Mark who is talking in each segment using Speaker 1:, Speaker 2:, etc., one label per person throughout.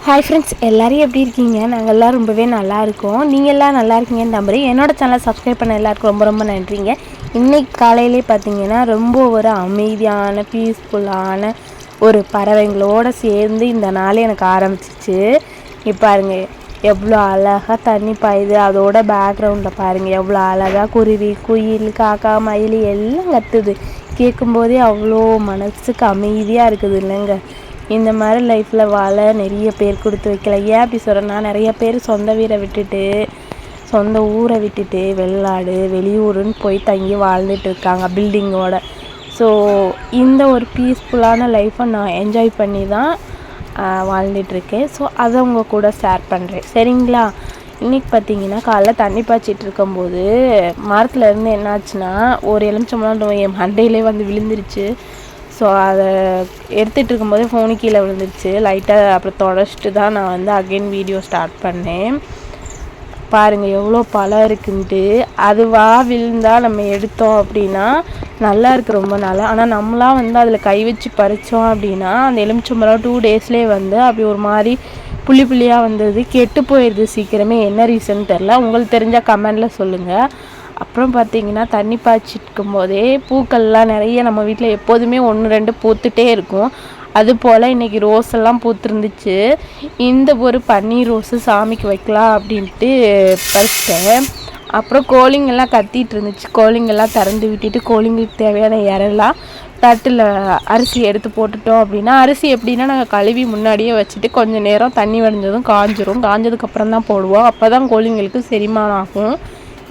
Speaker 1: Hi friends, எல்லோரும் எப்படி இருக்கீங்க? நாங்கள் எல்லோரும் ரொம்பவே நல்லா இருக்கோம். நீங்கள் எல்லாம் நல்லா இருக்கீங்கன்னு நம்புறேன். என்னோடய சேனலை சப்ஸ்கிரைப் பண்ண எல்லாருக்கும் ரொம்ப ரொம்ப நன்றிங்க. இன்றைக்கி காலையிலே பார்த்தீங்கன்னா ரொம்ப ஒரு அமைதியான பீஸ்ஃபுல்லான ஒரு பறவைங்களோடு சேர்ந்து இந்த நாள் எனக்கு ஆரம்பிச்சிச்சு. இப்போ பாருங்கள் எவ்வளோ அழகாக தண்ணி பாயுது. அதோட பேக்ரவுண்டில் பாருங்கள் எவ்வளோ அழகாக குருவி, குயில், காக்கா, மயில் எல்லாம் கத்துது. கேட்கும்போதே அவ்வளோ மனசுக்கு அமைதியாக இருக்குது இல்லைங்க. இந்த மாதிரி லைஃப்பில் வாழ நிறைய பேர் கொடுத்து வைக்கல. ஏன் அப்படி சொல்கிறேன்னா, நிறைய பேர் சொந்த வீரை விட்டுட்டு சொந்த ஊரை விட்டுட்டு வெளிநாடு வெளியூருன்னு போய் தங்கி வாழ்ந்துட்டு இருக்காங்க பில்டிங்கோட. ஸோ இந்த ஒரு பீஸ்ஃபுல்லான லைஃப்பை நான் என்ஜாய் பண்ணி தான் வாழ்ந்துட்டுருக்கேன். ஸோ அதை உங்கள் கூட ஷேர் பண்ணுறேன், சரிங்களா? இன்றைக்கி பார்த்தீங்கன்னா காலைல தண்ணி பாய்ச்சிட்டு இருக்கும்போது மரத்துலேருந்து என்னாச்சுன்னா ஒரு எலுமிச்சம்பழம் என் மண்டையிலே வந்து விழுந்துருச்சு. ஸோ அதை எடுத்துகிட்டு இருக்கும்போதே ஃபோனு கீழே விழுந்துருச்சு லைட்டாக. அப்புறம் தொடச்சிட்டு தான் நான் வந்து அகெயின் வீடியோ ஸ்டார்ட் பண்ணேன். பாருங்கள் எவ்வளோ பழம் இருக்குன்ட்டு. அதுவாக விழுந்தால் நம்ம எடுத்தோம் அப்படின்னா நல்லா இருக்குது ரொம்ப நாளாக. ஆனால் நம்மளாம் வந்து அதில் கை வச்சு பறித்தோம் அப்படின்னா அந்த எலுமிச்சம்பழம் 2 டேஸ்லேயே வந்து அப்படி ஒரு மாதிரி புள்ளி புள்ளியாக வந்தது, கெட்டு போயிடுது சீக்கிரமே. என்ன ரீசன் தெரில, உங்களுக்கு தெரிஞ்சால் கமெண்டில் சொல்லுங்கள். அப்புறம் பார்த்திங்கன்னா தண்ணி பாய்ச்சிருக்கும் போதே பூக்கள்லாம் நிறைய நம்ம வீட்டில் எப்போதுமே 1-2 பூத்துட்டே இருக்கும். அதுபோல் இன்றைக்கி ரோஸ் எல்லாம் பூத்துருந்துச்சு. இந்த ஒரு பன்னீர் ரோஸு சாமிக்கு வைக்கலாம் அப்படின்ட்டு பறிச்சிட்டேன். அப்புறம் கோழிங்கெல்லாம் கத்திட்டு இருந்துச்சு. கோழிங்கெல்லாம் திறந்து விட்டுட்டு கோழிங்களுக்கு தேவையான இறலாம் தட்டில் அரிசி எடுத்து போட்டுட்டோம் அப்படின்னா, அரிசி எப்படின்னா நாங்கள் கழுவி முன்னாடியே வச்சுட்டு கொஞ்சம் நேரம் தண்ணி வடிஞ்சதும் காஞ்சதுக்கப்புறம் தான் போடுவோம். அப்போ தான் கோழிங்களுக்கு செரிமானம் ஆகும்.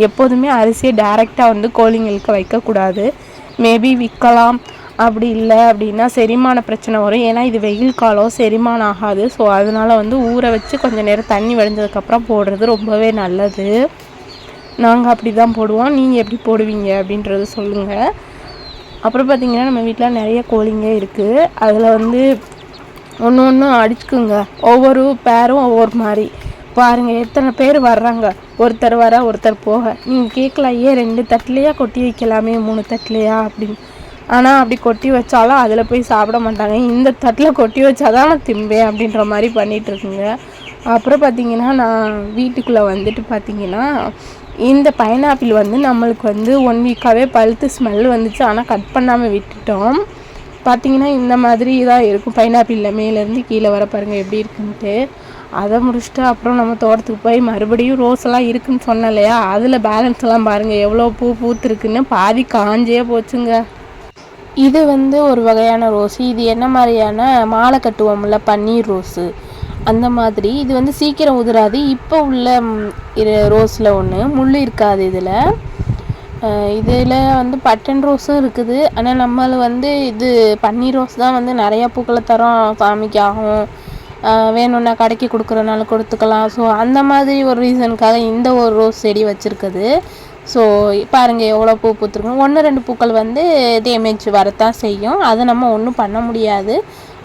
Speaker 1: எப்போதுமே அரிசியை டைரெக்டாக வந்து கோழிங்களுக்கு வைக்கக்கூடாது. மேபி விற்கலாம், அப்படி இல்லை அப்படின்னா செரிமான பிரச்சனை வரும். ஏன்னா இது வெயில் காலம், செரிமானம் ஆகாது. ஸோ அதனால் வந்து ஊற வச்சு கொஞ்சம் நேரம் தண்ணி வடிஞ்சதுக்கப்புறம் போடுறது ரொம்பவே நல்லது. நாங்கள் அப்படி தான் போடுவோம். நீங்கள் எப்படி போடுவீங்க அப்படின்றது சொல்லுங்கள். அப்புறம் பார்த்திங்கன்னா நம்ம வீட்டில் நிறைய கோழிங்க இருக்குது. அதில் வந்து ஒன்று அடிச்சுக்குங்க. ஒவ்வொரு பேரும் ஒவ்வொரு மாதிரி. பாருங்கள் எத்தனை பேர் வர்றாங்க, ஒருத்தர் வர ஒருத்தர் போக. நீங்கள் கேட்கலாம், ஏன் 2 தட்டுலையா கொட்டி வைக்கலாமே 3 தட்டுலையா அப்படின்னு. ஆனால் அப்படி கொட்டி வச்சாலும் அதில் போய் சாப்பிட மாட்டாங்க. இந்த தட்டில் கொட்டி வச்சாதான் நான் திம்பேன் அப்படின்ற மாதிரி பண்ணிகிட்ருக்குங்க. அப்புறம் பார்த்திங்கன்னா நான் வீட்டுக்குள்ளே வந்துட்டு பார்த்திங்கன்னா இந்த பைனாப்பிள் வந்து நம்மளுக்கு வந்து 1 வீக்காகவே பழுத்து ஸ்மெல் வந்துச்சு. ஆனால் கட் பண்ணாமல் விட்டுட்டோம். பார்த்திங்கன்னா இந்த மாதிரி தான் இருக்கும் பைனாப்பிளில் மேலேருந்து கீழே வர பாருங்கள் எப்படி இருக்குன்ட்டு. அதை முடிச்சுட்டு அப்புறம் நம்ம தோட்டத்துக்கு போய் மறுபடியும் ரோஸ் எல்லாம் இருக்குதுன்னு சொன்னேன் இல்லையா, அதில் பேலன்ஸ் எல்லாம் பாருங்கள் எவ்வளோ பூத்துருக்குன்னு. பாதி காஞ்சே போச்சுங்க. இது வந்து ஒரு வகையான ரோஸு. இது என்ன மாதிரியான மாலை கட்டுவோம்ல பன்னீர் ரோஸு அந்த மாதிரி. இது வந்து சீக்கிரம் உதிராது. இப்போ உள்ள ரோஸில் ஒன்று முள் இருக்காது. இதில் வந்து பட்டன் ரோஸும் இருக்குது. ஆனால் நம்மள வந்து இது பன்னீர் ரோஸ் தான் வந்து நிறையா பூக்களை தரோம், சாமிக்கு ஆகும், வேணும்னா கடைக்கு கொடுக்குறனால கொடுத்துக்கலாம். ஸோ அந்த மாதிரி ஒரு ரீசனுக்காக இந்த ஒரு ரோஸ் செடி வச்சுருக்குது. ஸோ பாருங்கள் எவ்வளோ பூ பூத்துருக்கும். 1-2 பூக்கள் வந்து டேமேஜ் வரத்தான் செய்யும். அதை நம்ம ஒன்றும் பண்ண முடியாது.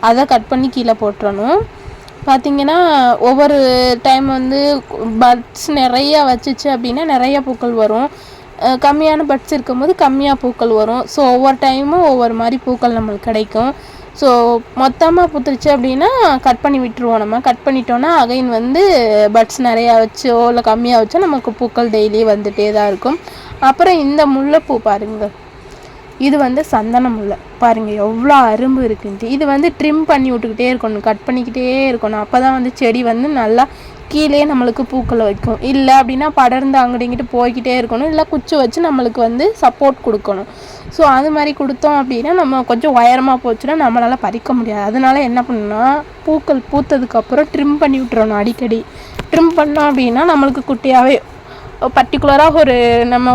Speaker 1: அதை கட் பண்ணி கீழே போட்டுறணும். பார்த்திங்கன்னா ஒவ்வொரு டைம் வந்து பட்ஸ் நிறையா வச்சுச்சு அப்படின்னா நிறையா பூக்கள் வரும். கம்மியான பட்ஸ் இருக்கும்போது கம்மியாக பூக்கள் வரும். ஸோ ஒவ்வொரு டைமும் ஒவ்வொரு மாதிரி பூக்கள் நம்மளுக்கு கிடைக்கும். ஸோ மொத்தமாக பூத்துருச்சு அப்படின்னா கட் பண்ணி விட்டுருவோம். நம்ம கட் பண்ணிட்டோன்னா அகைன் வந்து பட்ஸ் நிறையா வச்சோ இல்லை கம்மியாக வச்சோ நமக்கு பூக்கள் டெய்லி வந்துகிட்டே தான் இருக்கும். அப்புறம் இந்த முல்லைப்பூ பாருங்கள், இது வந்து சந்தன முல்லை. பாருங்கள் எவ்வளோ அரும்பு இருக்குன்ட்டு. இது வந்து ட்ரிம் பண்ணி விட்டுக்கிட்டே இருக்கணும், கட் பண்ணிக்கிட்டே இருக்கணும். அப்போ தான் வந்து செடி வந்து நல்லா கீழே நம்மளுக்கு பூக்களை வைக்கும். இல்லை அப்படின்னா படர்ந்து அங்கிட்டு போய்கிட்டே இருக்கணும். இல்லை குச்சி வச்சு நம்மளுக்கு வந்து சப்போர்ட் கொடுக்கணும். ஸோ அது மாதிரி கொடுத்தோம் அப்படின்னா நம்ம கொஞ்சம் உயரமாக போச்சுன்னா நம்மளால் பறிக்க முடியாது. அதனால என்ன பண்ணணும்னா பூக்கள் பூத்ததுக்கப்புறம் ட்ரிம் பண்ணி விட்டுறணும் அடிக்கடி. ட்ரிம் பண்ணோம் அப்படின்னா நம்மளுக்கு குட்டியாகவே பர்டிகுலராக நம்ம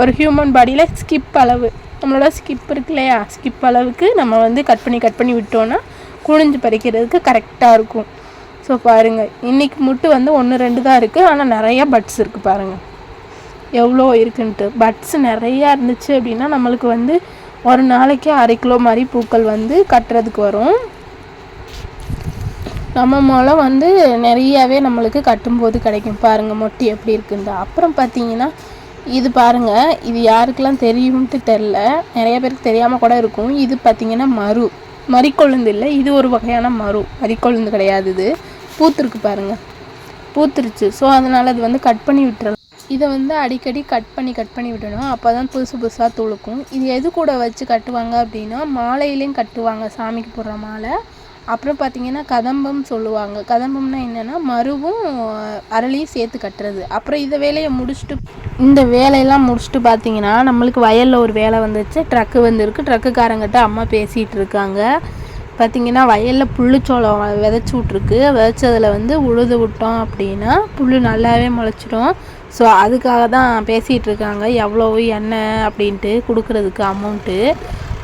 Speaker 1: ஒரு ஹியூமன் பாடியில் ஸ்கிப் அளவு, நம்மளோட ஸ்கிப் இருக்கு இல்லையா, ஸ்கிப் அளவுக்கு நம்ம வந்து கட் பண்ணி விட்டோன்னா குனிஞ்சு பறிக்கிறதுக்கு கரெக்டாக இருக்கும். ஸோ பாருங்கள் இன்றைக்கி முட்டு வந்து 1-2 தான் இருக்குது. ஆனால் நிறையா பட்ஸ் இருக்குது பாருங்கள் எவ்வளோ இருக்குன்ட்டு. பட்ஸ் நிறையா இருந்துச்சு அப்படின்னா நம்மளுக்கு வந்து ஒரு நாளைக்கு 1/2 கிலோ மாதிரி பூக்கள் வந்து கட்டுறதுக்கு வரும். நம்ம மூலம் வந்து நிறையாவே நம்மளுக்கு கட்டும்போது கிடைக்கும். பாருங்கள் மொட்டி எப்படி இருக்குன்ட்டு. அப்புறம் பார்த்திங்கன்னா இது பாருங்கள், இது யாருக்கெல்லாம் தெரியும்ட்டு தெரில, நிறைய பேருக்கு தெரியாமல் கூட இருக்கும். இது பார்த்திங்கன்னா மரு மறிக்கொழுந்து இல்லை, இது ஒரு வகையான மறிக்கொழுந்து கிடையாது. இது பூத்துருக்கு பாருங்கள், பூத்துருச்சு. ஸோ அதனால் அது வந்து கட் பண்ணி விட்டுறலாம். இதை வந்து அடிக்கடி கட் பண்ணி விடணும். அப்போ தான் புதுசாக துளுக்கும். இது எது கூட வச்சு கட்டுவாங்க அப்படின்னா, மாலையிலையும் கட்டுவாங்க, சாமிக்கு போடுற மாலை. அப்புறம் பார்த்திங்கன்னா கதம்பம் சொல்லுவாங்க. கதம்பம்னா என்னென்னா மருவும் அரளியும் சேர்த்து கட்டுறது. அப்புறம் இந்த வேலையெல்லாம் முடிச்சுட்டு பார்த்திங்கன்னா நம்மளுக்கு வயலில் ஒரு வேலை வந்துச்சு. ட்ரக்கு வந்துருக்கு. ட்ரக்குக்காரங்கிட்ட அம்மா பேசிகிட்டு இருக்காங்க. பார்த்திங்கன்னா வயலில் புல்லுச்சோளம் விதைச்சி விட்ருக்கு. விதைச்சதில் வந்து உழுது விட்டோம் அப்படின்னா புல் நல்லாவே முளைச்சிடும். ஸோ அதுக்காக தான் பேசிகிட்டு இருக்காங்க, எவ்வளோ என்ன அப்படின்ட்டு கொடுக்குறதுக்கு அமௌண்ட்டு.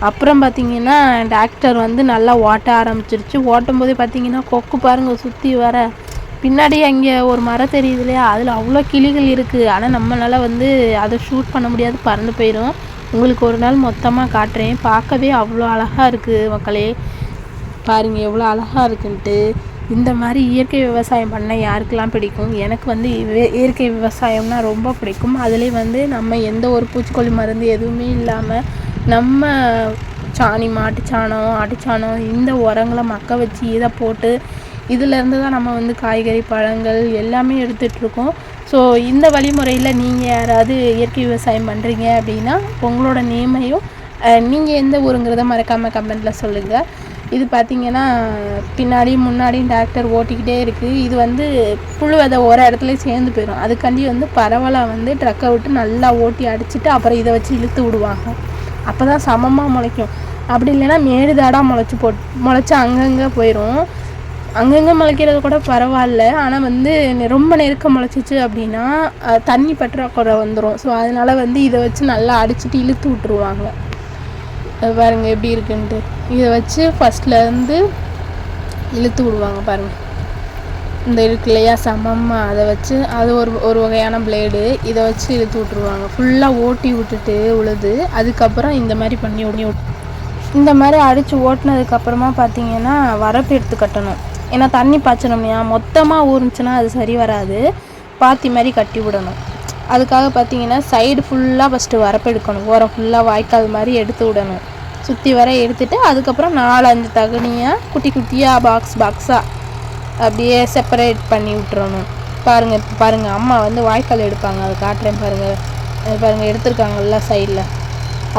Speaker 1: அப்புறம் பார்த்திங்கன்னா டாக்டர் வந்து நல்லா ஓட்ட ஆரம்பிச்சிருச்சு. ஓட்டும் போதே பார்த்திங்கன்னா கொக்கு பாருங்கள் சுற்றி வர. பின்னாடி அங்கே ஒரு மரம் தெரியுது இல்லையா, அதில் அவ்வளோ கிளிகள் இருக்குது. ஆனால் நம்மளால் வந்து அதை ஷூட் பண்ண முடியாது, பறந்து போயிடும். உங்களுக்கு ஒரு நாள் மொத்தமாக காட்டுறேன். பார்க்கவே அவ்வளோ அழகாக இருக்குது மக்களே. பாருங்கள் எவ்வளோ அழகாக இருக்குன்ட்டு. இந்த மாதிரி இயற்கை விவசாயம் பண்ண யாருக்கெல்லாம் பிடிக்கும்? எனக்கு வந்து இயற்கை விவசாயம்னா ரொம்ப பிடிக்கும். அதுலேயே வந்து நம்ம எந்த ஒரு பூச்சிக்கொல்லி மருந்து எதுவுமே இல்லாமல் நம்ம சாணி, மாட்டுச்சாணம், ஆட்டுச்சாணம், இந்த உரங்களை மக்க வச்சு இதை போட்டு இதிலேருந்து தான் நம்ம வந்து காய்கறி, பழங்கள் எல்லாமே எடுத்துகிட்ருக்கோம். ஸோ இந்த வழிமுறையில் நீங்கள் யாராவது இயற்கை விவசாயம் பண்ணுறீங்க அப்படின்னா உங்களோட நேமையும் நீங்கள் எந்த ஊருங்கிறத மறக்காமல் கமெண்ட்டில் சொல்லுங்கள். இது பார்த்திங்கன்னா பின்னாடியும் முன்னாடியும் டாக்டர் ஓட்டிக்கிட்டே இருக்குது. இது வந்து புழு விதை ஒரு இடத்துலையும் சேர்ந்து போயிடும். அதுக்காண்டி வந்து பரவலாக வந்து ட்ரக்கை விட்டு நல்லா ஓட்டி அடிச்சுட்டு அப்புறம் இதை வச்சு இழுத்து விடுவாங்க. அப்போ தான் சமமாக முளைக்கும். அப்படி இல்லைன்னா மேடுதாடாக முளைச்சி அங்கங்கே போயிடும். அங்கங்கே முளைக்கிறது கூட பரவாயில்ல. ஆனால் வந்து ரொம்ப நெருக்கம் முளைச்சிச்சு அப்படின்னா தண்ணி பற்றாக்குறை வந்துடும். ஸோ அதனால் வந்து இதை வச்சு நல்லா அடிச்சுட்டு இழுத்து விட்டுருவாங்க. பாருங்கள் எப்படி இருக்குன்ட்டு. இதை வச்சு ஃபஸ்ட்லேருந்து இழுத்து விடுவாங்க பாருங்கள். இந்த இருக்கு இல்லையா சமமாக, அதை வச்சு அது ஒரு வகையான பிளேடு. இதை வச்சு இழுத்து விட்ருவாங்க. ஃபுல்லாக ஓட்டி விட்டுட்டு உழுது அதுக்கப்புறம் இந்த மாதிரி பண்ணி இந்த மாதிரி அடித்து ஓட்டினதுக்கப்புறமா பார்த்திங்கன்னா வரப்பு எடுத்து கட்டணும். ஏன்னா தண்ணி பாய்ச்சணும் இல்லையா, மொத்தமாக ஊறுச்சுன்னா அது சரி வராது. பாத்தி மாதிரி கட்டி விடணும். அதுக்காக பார்த்திங்கன்னா சைடு ஃபுல்லாக ஃபஸ்ட்டு வரப்பு எடுக்கணும். ஓரம் ஃபுல்லாக வாய்க்கால் மாதிரி எடுத்து விடணும். சுற்றி வர எடுத்துகிட்டு அதுக்கப்புறம் 4-5 தகுனியாக குட்டி குட்டியாக பாக்ஸாக அப்படியே செப்பரேட் பண்ணி விட்டுறணும். பாருங்கள் அம்மா வந்து வாய்க்கால் எடுப்பாங்க, அதை காட்டுறேன் பாருங்கள் எடுத்துருக்காங்கல்ல சைடில்.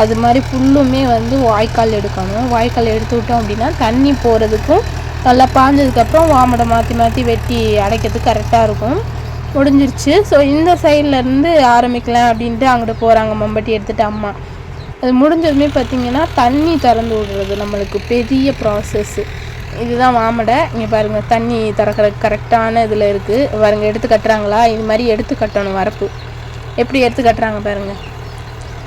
Speaker 1: அது மாதிரி ஃபுல்லுமே வந்து வாய்க்கால் எடுக்கணும். வாய்க்கால் எடுத்து விட்டோம் அப்படின்னா தண்ணி போகிறதுக்கும் நல்லா பாஞ்சதுக்கப்புறம் வாமடை மாற்றி வெட்டி அடைக்கிறதுக்கு கரெக்டாக இருக்கும். முடிஞ்சிருச்சு. ஸோ இந்த சைட்லேருந்து ஆரம்பிக்கலாம் அப்படின்ட்டு அங்கிட்டு போகிறாங்க மம்பட்டி எடுத்துகிட்டு அம்மா. அது முடிஞ்சதுமே பார்த்திங்கன்னா தண்ணி திறந்து விடுறது நம்மளுக்கு பெரிய ப்ராசஸ்ஸு. இதுதான் வாமடை. இங்கே பாருங்கள் தண்ணி திறக்கிற கரெக்டான இதில் இருக்குது பாருங்கள். எடுத்து கட்டுறாங்களா, இது மாதிரி எடுத்து கட்டணும். வரப்பு எப்படி எடுத்து கட்டுறாங்க பாருங்கள்.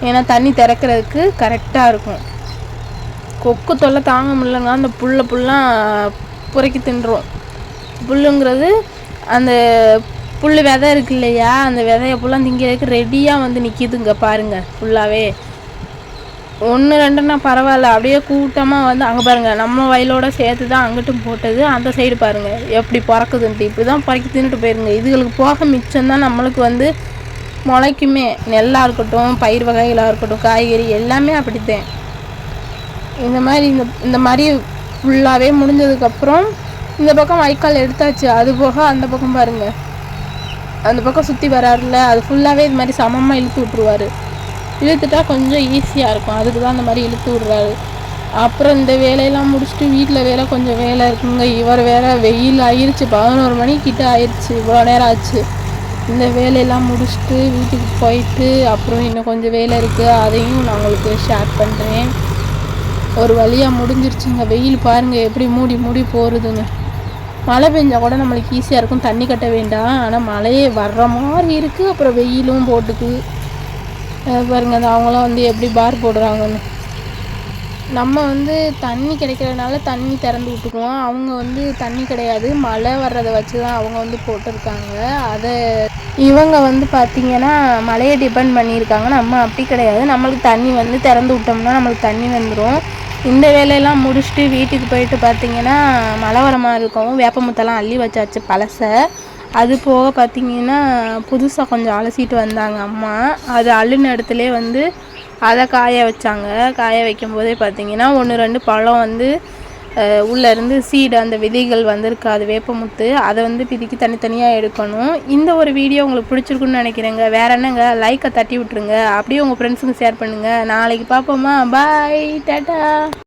Speaker 1: ஏன்னா தண்ணி திறக்கிறதுக்கு கரெக்டாக இருக்கும். கொக்கு தொல்லை தாங்க முடியலங்க. அந்த புல்லாம் புரைக்கி தின்றும். புல்லுங்கிறது அந்த புல் விதை இருக்கு இல்லையா, அந்த விதையை ஃபுல்லாக திங்கிறதுக்கு ரெடியாக வந்து நிற்கிதுங்க பாருங்கள். ஃபுல்லாகவே 1-2ன்னா பரவாயில்ல, அப்படியே கூட்டமாக வந்து அங்கே பாருங்கள். நம்ம வயலோட சேர்த்து தான் அங்கிட்டும் போட்டது. அந்த சைடு பாருங்கள் எப்படி பறக்குதுன்ட்டு. இப்படி தான் பறக்கி தின்னுட்டு போயிருங்க. இதுகளுக்கு போக மிச்சம்தான் நம்மளுக்கு வந்து முளைக்குமே. நெல்லாக இருக்கட்டும், பயிர் வகைகளாக இருக்கட்டும், காய்கறி எல்லாமே அப்படித்தான். இந்த மாதிரி ஃபுல்லாகவே முடிஞ்சதுக்கப்புறம் இந்த பக்கம் வாய்க்கால் எடுத்தாச்சு. அது போக அந்த பக்கம் பாருங்கள், அந்த பக்கம் சுற்றி வராருல, அது ஃபுல்லாகவே இது மாதிரி சமமாக இழுத்து விட்ருவார். இழுத்துட்டா கொஞ்சம் ஈஸியாக இருக்கும். அதுக்கு தான் அந்த மாதிரி இழுத்து விட்றாரு. அப்புறம் இந்த வேலையெல்லாம் முடிச்சுட்டு வீட்டில் கொஞ்சம் வேலை இருக்குங்க. இவர் வேறு வெயில் ஆயிடுச்சு, 11 மணிக்கிட்ட ஆயிடுச்சு. இவ்வளோ நேரம் ஆச்சு. இந்த வேலையெல்லாம் முடிச்சுட்டு வீட்டுக்கு போயிட்டு அப்புறம் இன்னும் கொஞ்சம் வேலை இருக்குது, அதையும் நான் உங்களுக்கு ஷேர் பண்ணுறேன். ஒரு வழியாக முடிஞ்சிருச்சுங்க. வெயில் பாருங்கள் எப்படி மூடி போகிறதுன்னு. மழை பெஞ்சால் கூட நம்மளுக்கு ஈஸியாக இருக்கும், தண்ணி கட்ட வேண்டாம். ஆனால் மழையே வர்ற மாதிரி இருக்குது. அப்புறம் வெயிலும் போட்டுக்கு பாருங்கள். அது அவங்களாம் வந்து எப்படி பார் போடுறாங்கன்னு. நம்ம வந்து தண்ணி கிடைக்கிறதுனால தண்ணி திறந்து விட்டுக்குவோம். அவங்க வந்து தண்ணி கிடையாது, மழை வர்றதை வச்சு தான் அவங்க வந்து போட்டிருக்காங்க. அதை இவங்க வந்து பார்த்திங்கன்னா மழையை டிபெண்ட் பண்ணியிருக்காங்க. நம்ம அப்படி கிடையாது. நம்மளுக்கு தண்ணி வந்து திறந்து விட்டோம்னா நம்மளுக்கு தண்ணி வந்துடும். இந்த வேலையெல்லாம் முடிச்சுட்டு வீட்டுக்கு போயிட்டு பார்த்திங்கன்னா மழை வர மாதிரி இருக்கும். வேப்பமுத்தெல்லாம் அள்ளி வச்சாச்சு பழசை. அது போக பார்த்திங்கன்னா புதுசாக கொஞ்சம் அலசிட்டு வந்தாங்க அம்மா. அது அள்ளின இடத்துலே வந்து அதை காய வச்சாங்க. காய வைக்கும் போதே பார்த்திங்கன்னா 1-2 பழம் வந்து உள்ளேருந்து சீடு அந்த விதைகள் வந்திருக்காது வேப்பமுத்து, அதை வந்து பிரிக்கி தனித்தனியாக எடுக்கணும். இந்த ஒரு வீடியோ உங்களுக்கு பிடிச்சிருக்குன்னு நினைக்கிறேங்க. வேறு என்னங்க, லைக்கை தட்டி விட்டுருங்க, அப்படியே உங்கள் ஃப்ரெண்ட்ஸுக்கு ஷேர் பண்ணுங்கள். நாளைக்கு பார்ப்போமா? பாய், டாட்டா.